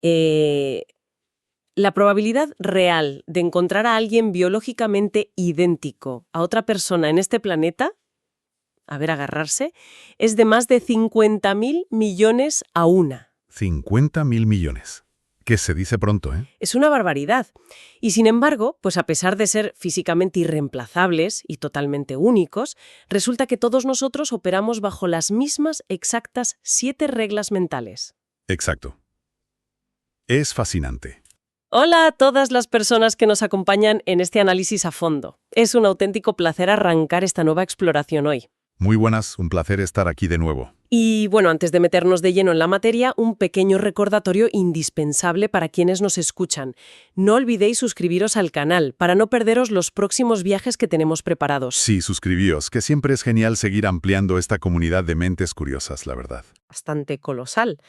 Eh, la probabilidad real de encontrar a alguien biológicamente idéntico a otra persona en este planeta, a ver, agarrarse, es de más de 50.000 millones a una. 50.000 millones. Que se dice pronto, ¿eh? Es una barbaridad. Y sin embargo, pues a pesar de ser físicamente irreemplazables y totalmente únicos, resulta que todos nosotros operamos bajo las mismas exactas 7 reglas mentales. Exacto. Es fascinante. Hola a todas las personas que nos acompañan en este análisis a fondo. Es un auténtico placer arrancar esta nueva exploración hoy. Muy buenas, un placer estar aquí de nuevo. Y bueno, antes de meternos de lleno en la materia, un pequeño recordatorio indispensable para quienes nos escuchan. No olvidéis suscribiros al canal para no perderos los próximos viajes que tenemos preparados. Sí, suscribíos, que siempre es genial seguir ampliando esta comunidad de mentes curiosas, la verdad. Bastante colosal.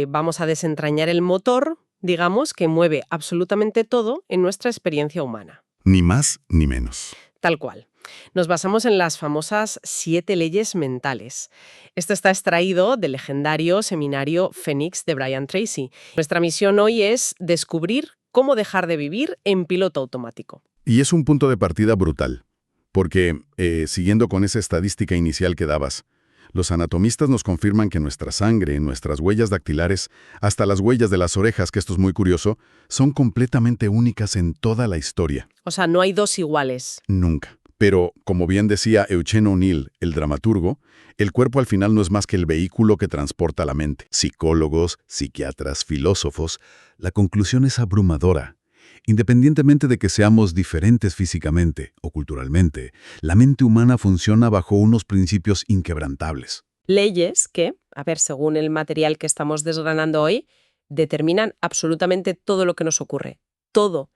Vamos a desentrañar el motor, digamos, que mueve absolutamente todo en nuestra experiencia humana. Ni más ni menos. Tal cual. Nos basamos en las famosas 7 leyes mentales. Esto está extraído del legendario seminario Fénix de Brian Tracy. Nuestra misión hoy es descubrir cómo dejar de vivir en piloto automático. Y es un punto de partida brutal, porque, siguiendo con esa estadística inicial que dabas, los anatomistas nos confirman que nuestra sangre, nuestras huellas dactilares, hasta las huellas de las orejas, que esto es muy curioso, son completamente únicas en toda la historia. O sea, no hay dos iguales. Nunca. Pero, como bien decía Eugene O'Neill, el dramaturgo, el cuerpo al final no es más que el vehículo que transporta la mente. Psicólogos, psiquiatras, filósofos, la conclusión es abrumadora. Independientemente de que seamos diferentes físicamente o culturalmente, la mente humana funciona bajo unos principios inquebrantables. Leyes que, a ver, según el material que estamos desgranando hoy, determinan absolutamente todo lo que nos ocurre. Todo.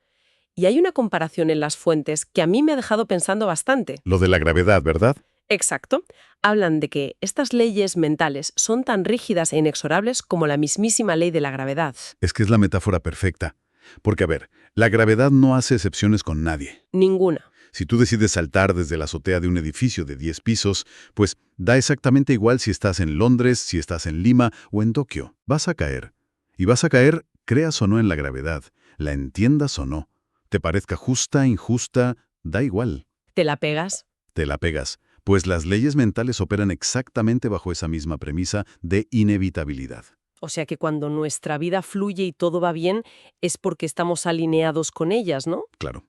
Y hay una comparación en las fuentes que a mí me ha dejado pensando bastante. Lo de la gravedad, ¿verdad? Exacto. Hablan de que estas leyes mentales son tan rígidas e inexorables como la mismísima ley de la gravedad. Es que es la metáfora perfecta. Porque, a ver, la gravedad no hace excepciones con nadie. Ninguna. Si tú decides saltar desde la azotea de un edificio de 10 pisos, pues da exactamente igual si estás en Londres, si estás en Lima o en Tokio. Vas a caer. Y vas a caer, creas o no en la gravedad, la entiendas o no. Te parezca justa, injusta, da igual. ¿Te la pegas? Te la pegas. Pues las leyes mentales operan exactamente bajo esa misma premisa de inevitabilidad. O sea que cuando nuestra vida fluye y todo va bien, es porque estamos alineados con ellas, ¿no? Claro.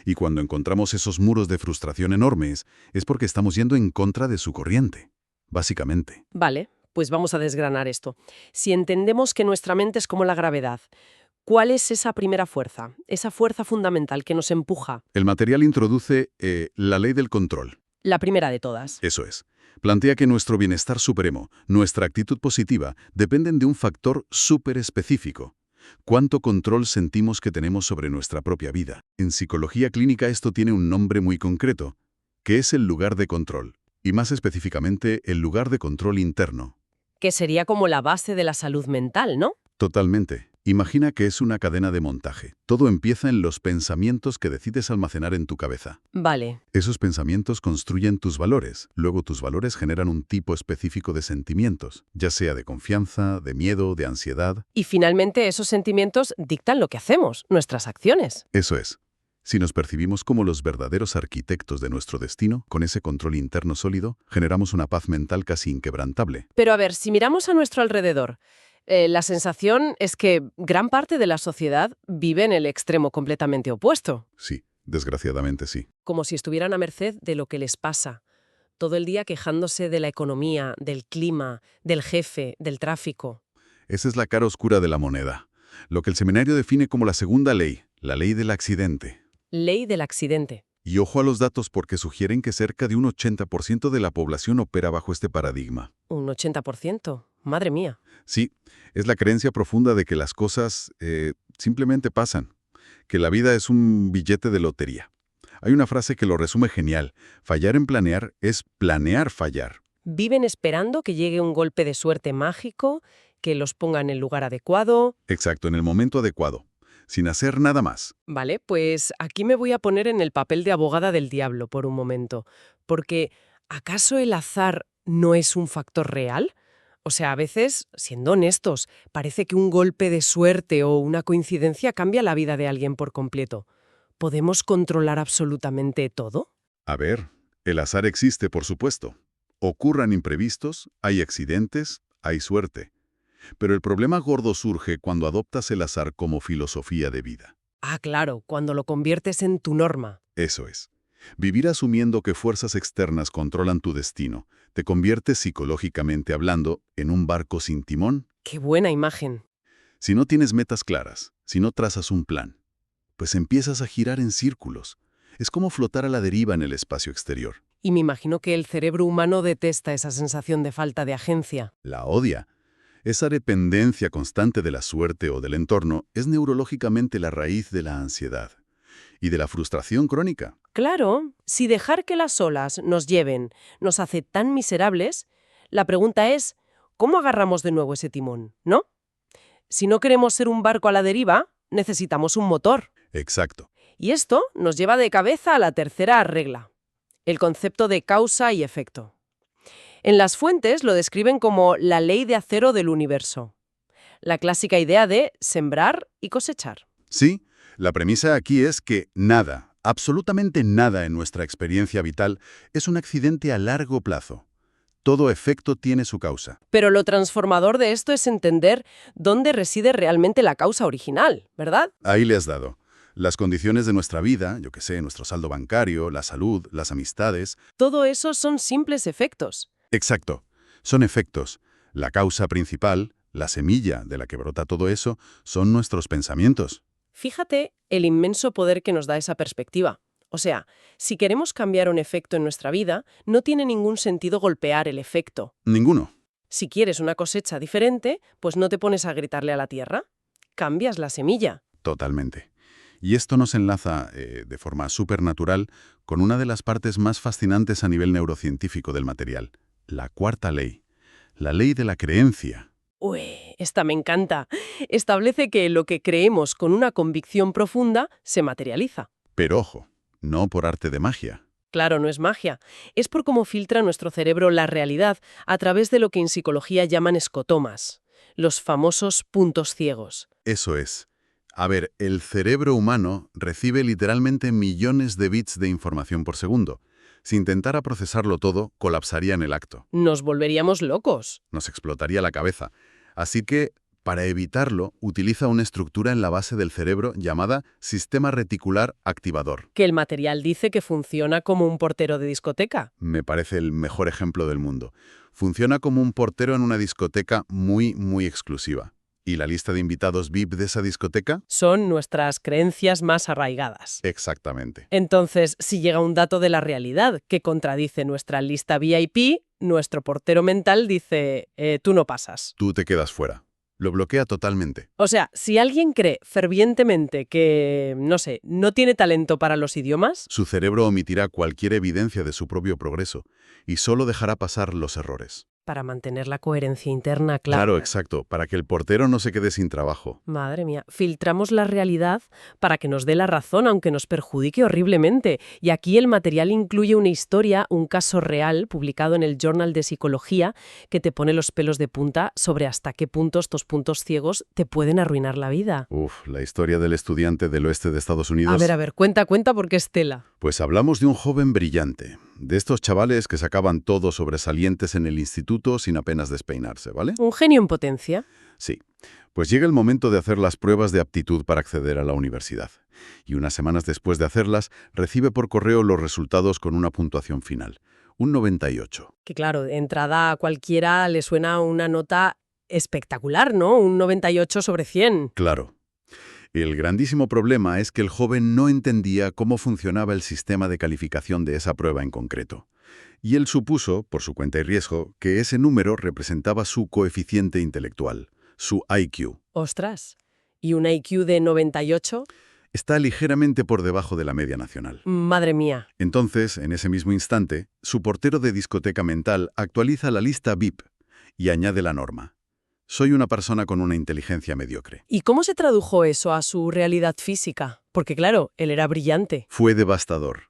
Y cuando encontramos esos muros de frustración enormes, es porque estamos yendo en contra de su corriente, básicamente. Vale, pues vamos a desgranar esto. Si entendemos que nuestra mente es como la gravedad, ¿cuál es esa primera fuerza? Esa fuerza fundamental que nos empuja. El material introduce la ley del control. La primera de todas. Eso es. Plantea que nuestro bienestar supremo, nuestra actitud positiva, dependen de un factor súper específico. ¿Cuánto control sentimos que tenemos sobre nuestra propia vida? En psicología clínica esto tiene un nombre muy concreto, que es el lugar de control, y más específicamente el lugar de control interno. Que sería como la base de la salud mental, ¿no? Totalmente. Imagina que es una cadena de montaje. Todo empieza en los pensamientos que decides almacenar en tu cabeza. Vale. Esos pensamientos construyen tus valores. Luego tus valores generan un tipo específico de sentimientos, ya sea de confianza, de miedo, de ansiedad. Y finalmente esos sentimientos dictan lo que hacemos, nuestras acciones. Eso es. Si nos percibimos como los verdaderos arquitectos de nuestro destino, con ese control interno sólido, generamos una paz mental casi inquebrantable. Pero a ver, si miramos a nuestro alrededor, la sensación es que gran parte de la sociedad vive en el extremo completamente opuesto. Sí, desgraciadamente sí. Como si estuvieran a merced de lo que les pasa. Todo el día quejándose de la economía, del clima, del jefe, del tráfico. Esa es la cara oscura de la moneda. Lo que el seminario define como la segunda ley, la ley del accidente. Ley del accidente. Y ojo a los datos porque sugieren que cerca de un 80% de la población opera bajo este paradigma. Un 80%. Madre mía. Sí, es la creencia profunda de que las cosas simplemente pasan, que la vida es un billete de lotería. Hay una frase que lo resume genial. Fallar en planear es planear fallar. Viven esperando que llegue un golpe de suerte mágico, que los ponga en el lugar adecuado. Exacto, en el momento adecuado, sin hacer nada más. Vale, pues aquí me voy a poner en el papel de abogada del diablo por un momento, porque ¿acaso el azar no es un factor real? O sea, a veces, siendo honestos, parece que un golpe de suerte o una coincidencia cambia la vida de alguien por completo. ¿Podemos controlar absolutamente todo? A ver, el azar existe, por supuesto. Ocurran imprevistos, hay accidentes, hay suerte. Pero el problema gordo surge cuando adoptas el azar como filosofía de vida. Ah, claro, cuando lo conviertes en tu norma. Eso es. Vivir asumiendo que fuerzas externas controlan tu destino te convierte psicológicamente hablando en un barco sin timón. ¡Qué buena imagen! Si no tienes metas claras, si no trazas un plan, pues empiezas a girar en círculos. Es como flotar a la deriva en el espacio exterior. Y me imagino que el cerebro humano detesta esa sensación de falta de agencia. La odia. Esa dependencia constante de la suerte o del entorno es neurológicamente la raíz de la ansiedad y de la frustración crónica. Claro, si dejar que las olas nos lleven nos hace tan miserables, la pregunta es, ¿cómo agarramos de nuevo ese timón? ¿No? Si no queremos ser un barco a la deriva, necesitamos un motor. Exacto. Y esto nos lleva de cabeza a la tercera regla, el concepto de causa y efecto. En las fuentes lo describen como la ley de acero del universo, la clásica idea de sembrar y cosechar. Sí, la premisa aquí es que nada, absolutamente nada en nuestra experiencia vital es un accidente a largo plazo. Todo efecto tiene su causa. Pero lo transformador de esto es entender dónde reside realmente la causa original, ¿verdad? Ahí le has dado. Las condiciones de nuestra vida, yo qué sé, nuestro saldo bancario, la salud, las amistades. Todo eso son simples efectos. Exacto. Son efectos. La causa principal, la semilla de la que brota todo eso, son nuestros pensamientos. Fíjate el inmenso poder que nos da esa perspectiva. O sea, si queremos cambiar un efecto en nuestra vida, no tiene ningún sentido golpear el efecto. Ninguno. Si quieres una cosecha diferente, pues no te pones a gritarle a la tierra. Cambias la semilla. Totalmente. Y esto nos enlaza de forma supernatural con una de las partes más fascinantes a nivel neurocientífico del material, la cuarta ley, la ley de la creencia. Uy, esta me encanta. Establece que lo que creemos con una convicción profunda se materializa. Pero ojo, no por arte de magia. Claro, no es magia. Es por cómo filtra nuestro cerebro la realidad a través de lo que en psicología llaman escotomas, los famosos puntos ciegos. Eso es. A ver, el cerebro humano recibe literalmente millones de bits de información por segundo. Si intentara procesarlo todo, colapsaría en el acto. Nos volveríamos locos. Nos explotaría la cabeza. Así que, para evitarlo, utiliza una estructura en la base del cerebro llamada sistema reticular activador. Que el material dice que funciona como un portero de discoteca. Me parece el mejor ejemplo del mundo. Funciona como un portero en una discoteca muy, muy exclusiva. ¿Y la lista de invitados VIP de esa discoteca? Son nuestras creencias más arraigadas. Exactamente. Entonces, si llega un dato de la realidad que contradice nuestra lista VIP, nuestro portero mental dice, tú no pasas. Tú te quedas fuera. Lo bloquea totalmente. O sea, si alguien cree fervientemente que, no sé, no tiene talento para los idiomas, Su cerebro omitirá cualquier evidencia de su propio progreso y solo dejará pasar los errores. para mantener la coherencia interna, Claro, exacto, para que el portero no se quede sin trabajo. Madre mía, filtramos la realidad para que nos dé la razón, aunque nos perjudique horriblemente. Y aquí el material incluye una historia, un caso real, publicado en el Journal de Psicología, que te pone los pelos de punta sobre hasta qué punto estos puntos ciegos te pueden arruinar la vida. Uf, la historia del estudiante del oeste de Estados Unidos. A ver, cuenta porque es tela. Pues hablamos de un joven brillante, de estos chavales que sacaban todos sobresalientes en el instituto sin apenas despeinarse, ¿vale? Un genio en potencia. Sí. Pues llega el momento de hacer las pruebas de aptitud para acceder a la universidad. Y unas semanas después de hacerlas, recibe por correo los resultados con una puntuación final, un 98. Que claro, de entrada a cualquiera le suena una nota espectacular, ¿no? Un 98 sobre 100. Claro. El grandísimo problema es que el joven no entendía cómo funcionaba el sistema de calificación de esa prueba en concreto. Y él supuso, por su cuenta y riesgo, que ese número representaba su coeficiente intelectual, su IQ. Ostras. ¿Y un IQ de 98? Está ligeramente por debajo de la media nacional. Madre mía. Entonces, en ese mismo instante, su portero de discoteca mental actualiza la lista VIP y añade la norma. Soy una persona con una inteligencia mediocre. ¿Y cómo se tradujo eso a su realidad física? Porque claro, él era brillante. Fue devastador.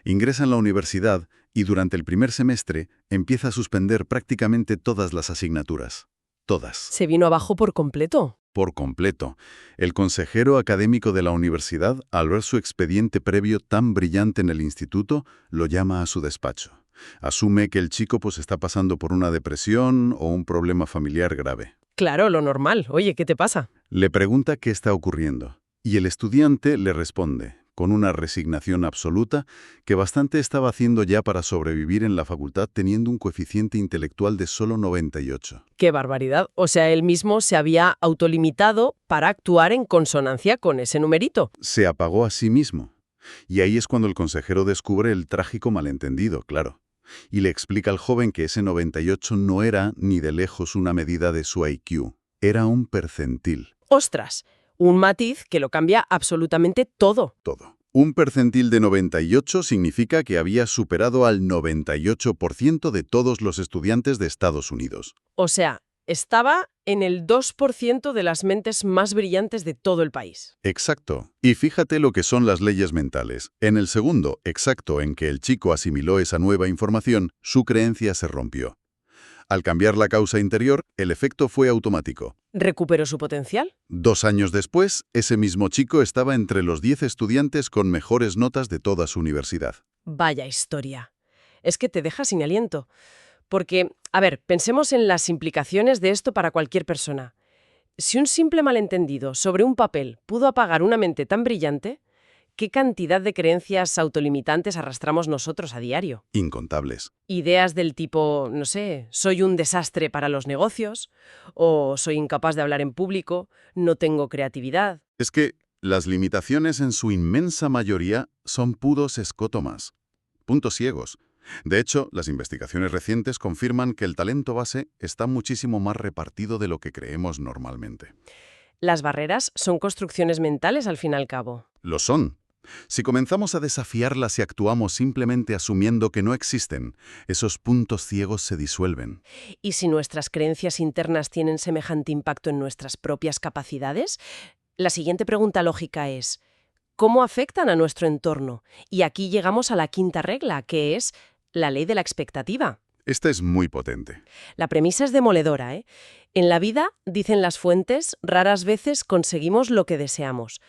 Ingresa en la universidad Y durante el primer semestre empieza a suspender prácticamente todas las asignaturas. Todas. Se vino abajo por completo. Por completo. El consejero académico de la universidad, al ver su expediente previo tan brillante en el instituto, lo llama a su despacho. Asume que el chico está pasando por una depresión o un problema familiar grave. Claro, lo normal. Oye, ¿qué te pasa? Le pregunta qué está ocurriendo. Y el estudiante le responde, con una resignación absoluta, que bastante estaba haciendo ya para sobrevivir en la facultad teniendo un coeficiente intelectual de solo 98. ¡Qué barbaridad! O sea, él mismo se había autolimitado para actuar en consonancia con ese numerito. Se apagó a sí mismo. Y ahí es cuando el consejero descubre el trágico malentendido, claro. Y le explica al joven que ese 98 no era ni de lejos una medida de su IQ. Era un percentil. ¡Ostras! Un matiz que lo cambia absolutamente todo. Todo. Un percentil de 98 significa que había superado al 98% de todos los estudiantes de Estados Unidos. O sea, estaba en el 2% de las mentes más brillantes de todo el país. Exacto. Y fíjate lo que son las leyes mentales. En el segundo exacto en que el chico asimiló esa nueva información, su creencia se rompió. Al cambiar la causa interior, el efecto fue automático. ¿Recuperó su potencial? 2 años después, ese mismo chico estaba entre los 10 estudiantes con mejores notas de toda su universidad. Vaya historia. Es que te deja sin aliento. Porque, a ver, pensemos en las implicaciones de esto para cualquier persona. Si un simple malentendido sobre un papel pudo apagar una mente tan brillante, ¿qué cantidad de creencias autolimitantes arrastramos nosotros a diario? Incontables. Ideas del tipo, no sé, soy un desastre para los negocios, o soy incapaz de hablar en público, no tengo creatividad. Es que las limitaciones en su inmensa mayoría son puros escótomas, puntos ciegos. De hecho, las investigaciones recientes confirman que el talento base está muchísimo más repartido de lo que creemos normalmente. Las barreras son construcciones mentales al fin y al cabo. Lo son. Si comenzamos a desafiarlas y actuamos simplemente asumiendo que no existen, esos puntos ciegos se disuelven. ¿Y si nuestras creencias internas tienen semejante impacto en nuestras propias capacidades? La siguiente pregunta lógica es, ¿cómo afectan a nuestro entorno? Y aquí llegamos a la quinta regla, que es la ley de la expectativa. Esta es muy potente. La premisa es demoledora, ¿eh? En la vida, dicen las fuentes, raras veces conseguimos lo que deseamos,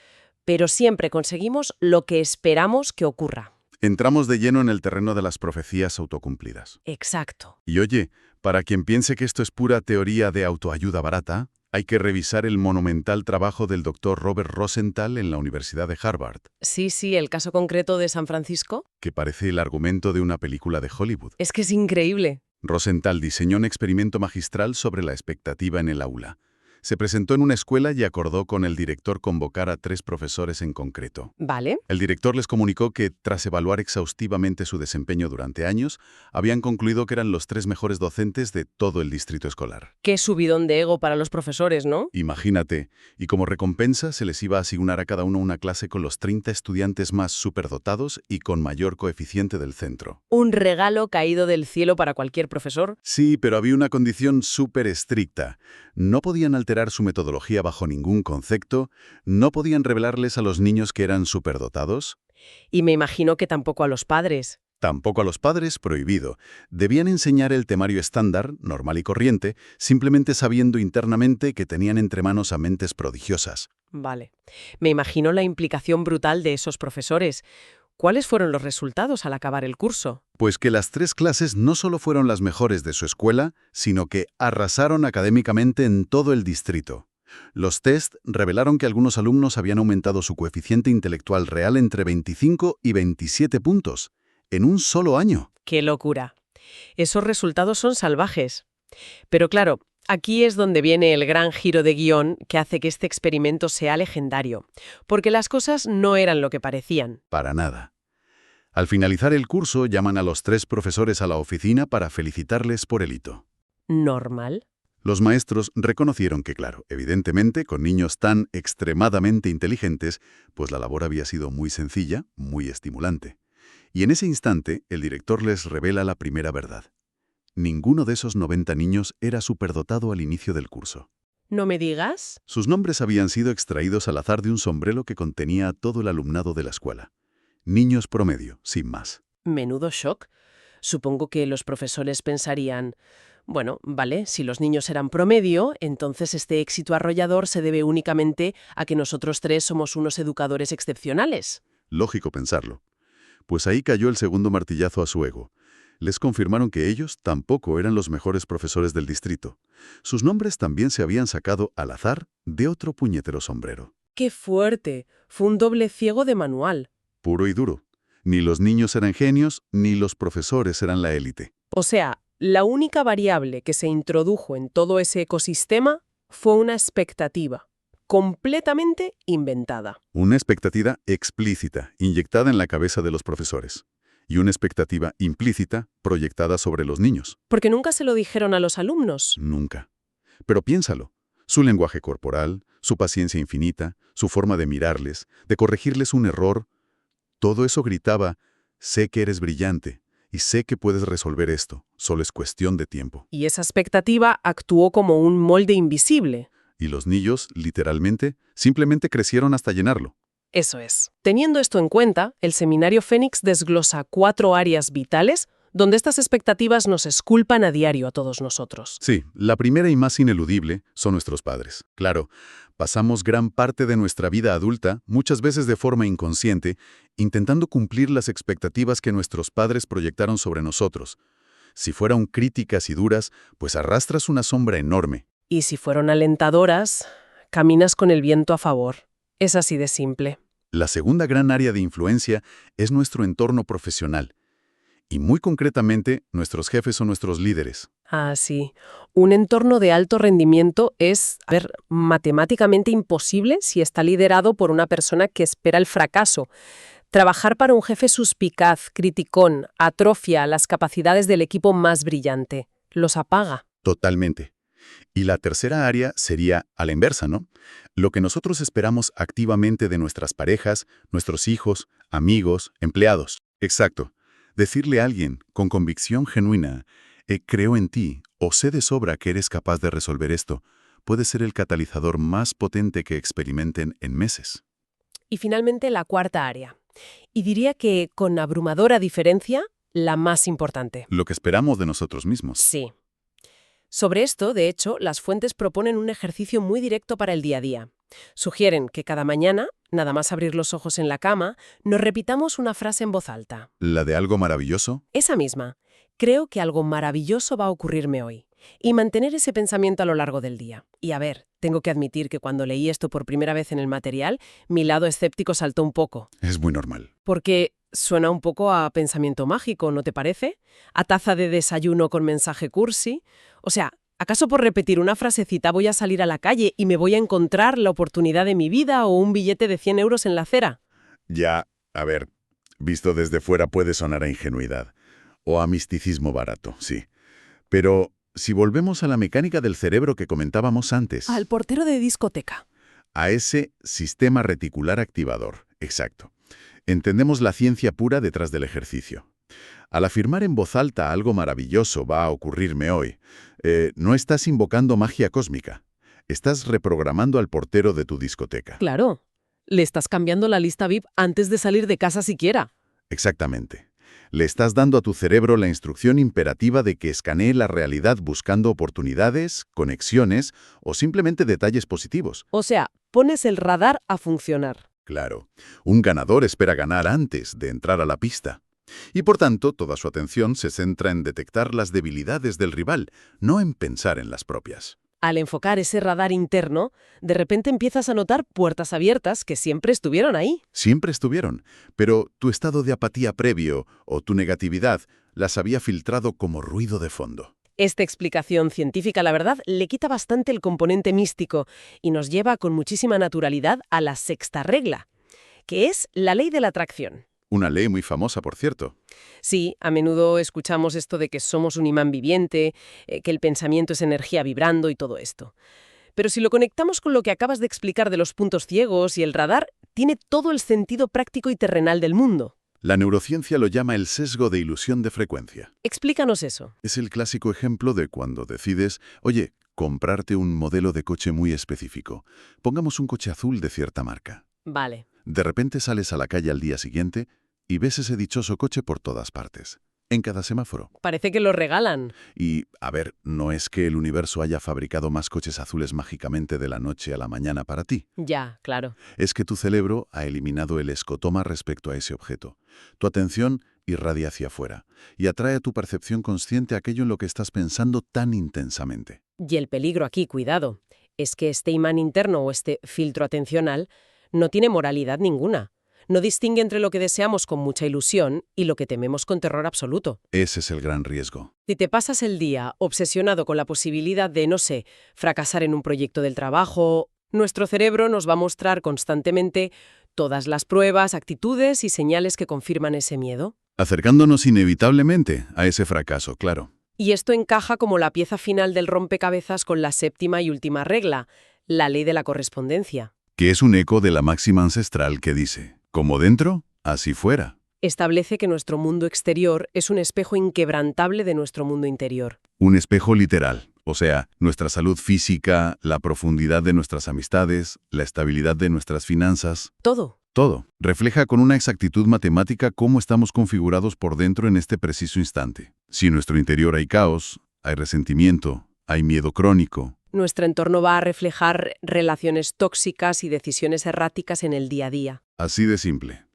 pero siempre conseguimos lo que esperamos que ocurra. Entramos de lleno en el terreno de las profecías autocumplidas. Exacto. Y oye, para quien piense que esto es pura teoría de autoayuda barata, hay que revisar el monumental trabajo del Dr. Robert Rosenthal en la Universidad de Harvard, Sí, el caso concreto de San Francisco que parece el argumento de una película de Hollywood. es que es increíble. Rosenthal diseñó un experimento magistral sobre la expectativa en el aula. Se presentó en una escuela y acordó con el director convocar a 3 profesores en concreto. Vale. El director les comunicó que, tras evaluar exhaustivamente su desempeño durante años, habían concluido que eran los 3 mejores docentes de todo el distrito escolar. Qué subidón de ego para los profesores, ¿no? Imagínate, y como recompensa se les iba a asignar a cada uno una clase con los 30 estudiantes más superdotados y con mayor coeficiente del centro. Un regalo caído del cielo para cualquier profesor. Sí, pero había una condición súper estricta. No podían alterar su metodología bajo ningún concepto, no podían revelarles a los niños que eran superdotados. Y me imagino que tampoco a los padres. Tampoco a los padres, prohibido. Debían enseñar el temario estándar, normal y corriente, simplemente sabiendo internamente que tenían entre manos a mentes prodigiosas. Vale. Me imagino la implicación brutal de esos profesores. ¿Cuáles fueron los resultados al acabar el curso? Pues que las 3 clases no solo fueron las mejores de su escuela, sino que arrasaron académicamente en todo el distrito. Los test revelaron que algunos alumnos habían aumentado su coeficiente intelectual real entre 25 y 27 puntos, en un solo año. ¡Qué locura! Esos resultados son salvajes. Pero claro, aquí es donde viene el gran giro de guión que hace que este experimento sea legendario, porque las cosas no eran lo que parecían. Para nada. Al finalizar el curso, llaman a los 3 profesores a la oficina para felicitarles por el hito. ¿Normal? Los maestros reconocieron que, claro, evidentemente, con niños tan extremadamente inteligentes, pues la labor había sido muy sencilla, muy estimulante. Y en ese instante, el director les revela la primera verdad. Ninguno de esos 90 niños era superdotado al inicio del curso. ¿No me digas? Sus nombres habían sido extraídos al azar de un sombrero que contenía a todo el alumnado de la escuela. Niños promedio, sin más. Menudo shock. Supongo que los profesores pensarían, bueno, vale, si los niños eran promedio, entonces este éxito arrollador se debe únicamente a que nosotros tres somos unos educadores excepcionales. Lógico pensarlo. Pues ahí cayó el segundo martillazo a su ego. Les confirmaron que ellos tampoco eran los mejores profesores del distrito. Sus nombres también se habían sacado al azar de otro puñetero sombrero. ¡Qué fuerte! Fue un doble ciego de manual. Puro y duro. Ni los niños eran genios, ni los profesores eran la élite. O sea, la única variable que se introdujo en todo ese ecosistema fue una expectativa, completamente inventada. Una expectativa explícita, inyectada en la cabeza de los profesores. Y una expectativa implícita, proyectada sobre los niños. Porque nunca se lo dijeron a los alumnos. Nunca. Pero piénsalo. Su lenguaje corporal, su paciencia infinita, su forma de mirarles, de corregirles un error, todo eso gritaba, sé que eres brillante y sé que puedes resolver esto, solo es cuestión de tiempo. Y esa expectativa actuó como un molde invisible. Y los niños, literalmente, simplemente crecieron hasta llenarlo. Eso es. Teniendo esto en cuenta, el Seminario Fénix desglosa 4 áreas vitales donde estas expectativas nos esculpan a diario a todos nosotros. Sí, la primera y más ineludible son nuestros padres. Claro, pasamos gran parte de nuestra vida adulta, muchas veces de forma inconsciente, intentando cumplir las expectativas que nuestros padres proyectaron sobre nosotros. Si fueron críticas y duras, pues arrastras una sombra enorme. Y si fueron alentadoras, caminas con el viento a favor. Es así de simple. La segunda gran área de influencia es nuestro entorno profesional. Y muy concretamente, nuestros jefes o nuestros líderes. Ah, sí. Un entorno de alto rendimiento es, matemáticamente imposible si está liderado por una persona que espera el fracaso. Trabajar para un jefe suspicaz, criticón, atrofia las capacidades del equipo más brillante. Los apaga. Totalmente. Y la tercera área sería a la inversa, ¿no? Lo que nosotros esperamos activamente de nuestras parejas, nuestros hijos, amigos, empleados. Exacto. Decirle a alguien, con convicción genuina, creo en ti o sé de sobra que eres capaz de resolver esto, puede ser el catalizador más potente que experimenten en meses. Y finalmente la cuarta área. Y diría que, con abrumadora diferencia, la más importante. Lo que esperamos de nosotros mismos. Sí. Sobre esto, de hecho, las fuentes proponen un ejercicio muy directo para el día a día. Sugieren que cada mañana, nada más abrir los ojos en la cama, nos repitamos una frase en voz alta. ¿La de algo maravilloso? Esa misma. Creo que algo maravilloso va a ocurrirme hoy. Y mantener ese pensamiento a lo largo del día. Y a ver, tengo que admitir que cuando leí esto por primera vez en el material, mi lado escéptico saltó un poco. Es muy normal. Porque suena un poco a pensamiento mágico, ¿no te parece? A taza de desayuno con mensaje cursi. O sea, ¿acaso por repetir una frasecita voy a salir a la calle y me voy a encontrar la oportunidad de mi vida o un billete de 100 euros en la acera? Ya, a ver, visto desde fuera puede sonar a ingenuidad. O a misticismo barato, sí. Pero si volvemos a la mecánica del cerebro que comentábamos antes. Al portero de discoteca. A ese sistema reticular activador, exacto. Entendemos la ciencia pura detrás del ejercicio. Al afirmar en voz alta algo maravilloso va a ocurrirme hoy, no estás invocando magia cósmica. Estás reprogramando al portero de tu discoteca. Claro. Le estás cambiando la lista VIP antes de salir de casa siquiera. Exactamente. Le estás dando a tu cerebro la instrucción imperativa de que escanee la realidad buscando oportunidades, conexiones o simplemente detalles positivos. O sea, pones el radar a funcionar. Claro, un ganador espera ganar antes de entrar a la pista. Y por tanto, toda su atención se centra en detectar las debilidades del rival, no en pensar en las propias. Al enfocar ese radar interno, de repente empiezas a notar puertas abiertas que siempre estuvieron ahí. Siempre estuvieron, pero tu estado de apatía previo o tu negatividad las había filtrado como ruido de fondo. Esta explicación científica, la verdad, le quita bastante el componente místico y nos lleva con muchísima naturalidad a la sexta regla, que es la ley de la atracción. Una ley muy famosa, por cierto. Sí, a menudo escuchamos esto de que somos un imán viviente, que el pensamiento es energía vibrando y todo esto. Pero si lo conectamos con lo que acabas de explicar de los puntos ciegos y el radar, tiene todo el sentido práctico y terrenal del mundo. La neurociencia lo llama el sesgo de ilusión de frecuencia. Explícanos eso. Es el clásico ejemplo de cuando decides, oye, comprarte un modelo de coche muy específico. Pongamos un coche azul de cierta marca. Vale. De repente sales a la calle al día siguiente y ves ese dichoso coche por todas partes. en cada semáforo. Parece que lo regalan. Y, a ver, no es que el universo haya fabricado más coches azules mágicamente de la noche a la mañana para ti. Ya, claro. Es que tu cerebro ha eliminado el escotoma respecto a ese objeto. Tu atención irradia hacia afuera y atrae a tu percepción consciente aquello en lo que estás pensando tan intensamente. Y el peligro aquí, cuidado, es que este imán interno o este filtro atencional no tiene moralidad ninguna. No distingue entre lo que deseamos con mucha ilusión y lo que tememos con terror absoluto. Ese es el gran riesgo. Si te pasas el día obsesionado con la posibilidad de, no sé, fracasar en un proyecto del trabajo, nuestro cerebro nos va a mostrar constantemente todas las pruebas, actitudes y señales que confirman ese miedo. Acercándonos inevitablemente a ese fracaso, claro. Y esto encaja como la pieza final del rompecabezas con la séptima y última regla, la ley de la correspondencia. Que es un eco de la máxima ancestral que dice, como dentro, así fuera. Establece que nuestro mundo exterior es un espejo inquebrantable de nuestro mundo interior. Un espejo literal, o sea, nuestra salud física, la profundidad de nuestras amistades, la estabilidad de nuestras finanzas. Todo. Todo. Refleja con una exactitud matemática cómo estamos configurados por dentro en este preciso instante. Si en nuestro interior hay caos, hay resentimiento, hay miedo crónico. Nuestro entorno va a reflejar relaciones tóxicas y decisiones erráticas en el día a día. Así de simple.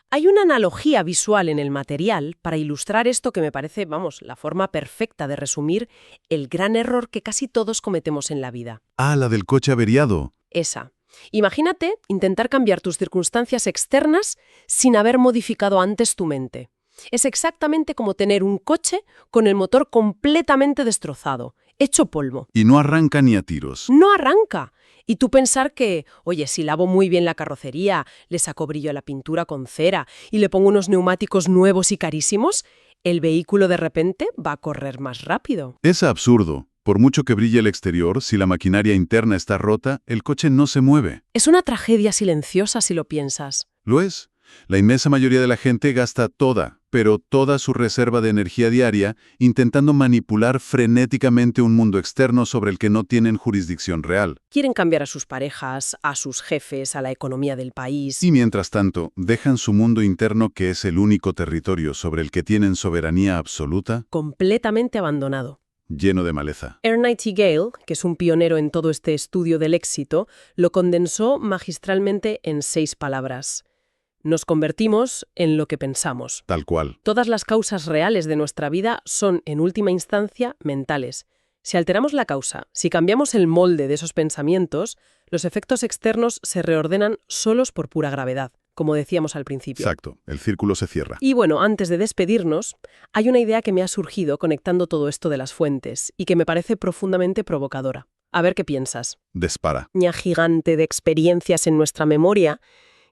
Hay una analogía visual en el material para ilustrar esto que me parece, la forma perfecta de resumir el gran error que casi todos cometemos en la vida. Ah, la del coche averiado. Esa. Imagínate intentar cambiar tus circunstancias externas sin haber modificado antes tu mente. Es exactamente como tener un coche con el motor completamente destrozado, hecho polvo. Y no arranca ni a tiros. No arranca. Y tú pensar que, oye, si lavo muy bien la carrocería, le saco brillo a la pintura con cera y le pongo unos neumáticos nuevos y carísimos, el vehículo de repente va a correr más rápido. Es absurdo. Por mucho que brille el exterior, si la maquinaria interna está rota, el coche no se mueve. Es una tragedia silenciosa si lo piensas. ¿Lo es? La inmensa mayoría de la gente gasta toda su reserva de energía diaria intentando manipular frenéticamente un mundo externo sobre el que no tienen jurisdicción real. Quieren cambiar a sus parejas, a sus jefes, a la economía del país. Y mientras tanto, dejan su mundo interno, que es el único territorio sobre el que tienen soberanía absoluta, Completamente abandonado. lleno de maleza. Ernest Nightingale, que es un pionero en todo este estudio del éxito, lo condensó magistralmente en 6 palabras. Nos convertimos en lo que pensamos. Tal cual. Todas las causas reales de nuestra vida son, en última instancia, mentales. Si alteramos la causa, si cambiamos el molde de esos pensamientos, los efectos externos se reordenan solos por pura gravedad, como decíamos al principio. Exacto. El círculo se cierra. Y bueno, antes de despedirnos, hay una idea que me ha surgido conectando todo esto de las fuentes y que me parece profundamente provocadora. A ver qué piensas. Dispara. Una gigante de experiencias en nuestra memoria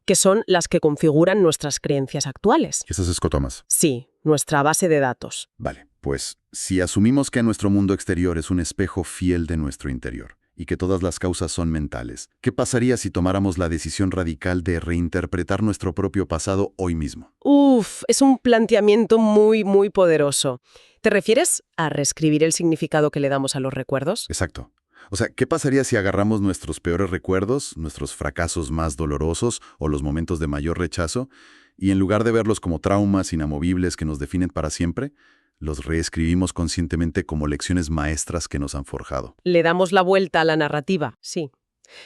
que son las que configuran nuestras creencias actuales. ¿Esas escotomas? Sí, nuestra base de datos. Vale, pues si asumimos que nuestro mundo exterior es un espejo fiel de nuestro interior y que todas las causas son mentales, ¿qué pasaría si tomáramos la decisión radical de reinterpretar nuestro propio pasado hoy mismo? Es un planteamiento muy, muy poderoso. ¿Te refieres a reescribir el significado que le damos a los recuerdos? Exacto. O sea, ¿qué pasaría si agarramos nuestros peores recuerdos, nuestros fracasos más dolorosos o los momentos de mayor rechazo, y en lugar de verlos como traumas inamovibles que nos definen para siempre, los reescribimos conscientemente como lecciones maestras que nos han forjado? Le damos la vuelta a la narrativa, sí.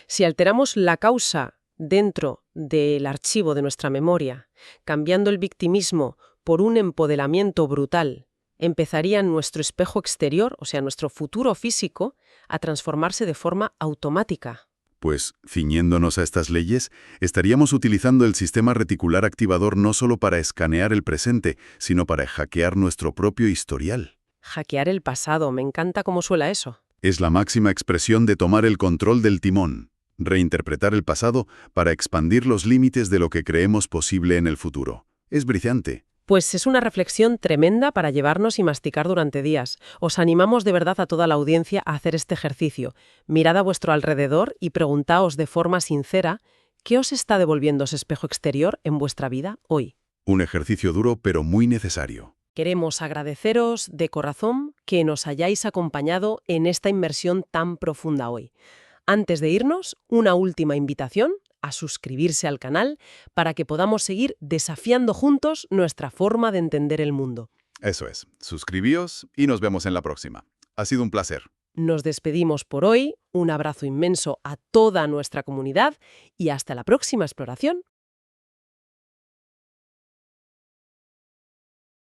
Si alteramos la causa dentro del archivo de nuestra memoria, cambiando el victimismo por un empoderamiento brutal, empezaría nuestro espejo exterior, o sea, nuestro futuro físico, a transformarse de forma automática. Pues, ciñéndonos a estas leyes, estaríamos utilizando el sistema reticular activador no solo para escanear el presente, sino para hackear nuestro propio historial. Hackear el pasado, me encanta cómo suena eso. Es la máxima expresión de tomar el control del timón, reinterpretar el pasado para expandir los límites de lo que creemos posible en el futuro. Es brillante. Pues es una reflexión tremenda para llevarnos y masticar durante días. Os animamos de verdad a toda la audiencia a hacer este ejercicio. Mirad a vuestro alrededor y preguntaos de forma sincera qué os está devolviendo ese espejo exterior en vuestra vida hoy. Un ejercicio duro pero muy necesario. Queremos agradeceros de corazón que nos hayáis acompañado en esta inmersión tan profunda hoy. Antes de irnos, una última invitación a suscribirse al canal para que podamos seguir desafiando juntos nuestra forma de entender el mundo. Eso es. Suscribíos y nos vemos en la próxima. Ha sido un placer. Nos despedimos por hoy, un abrazo inmenso a toda nuestra comunidad y hasta la próxima exploración.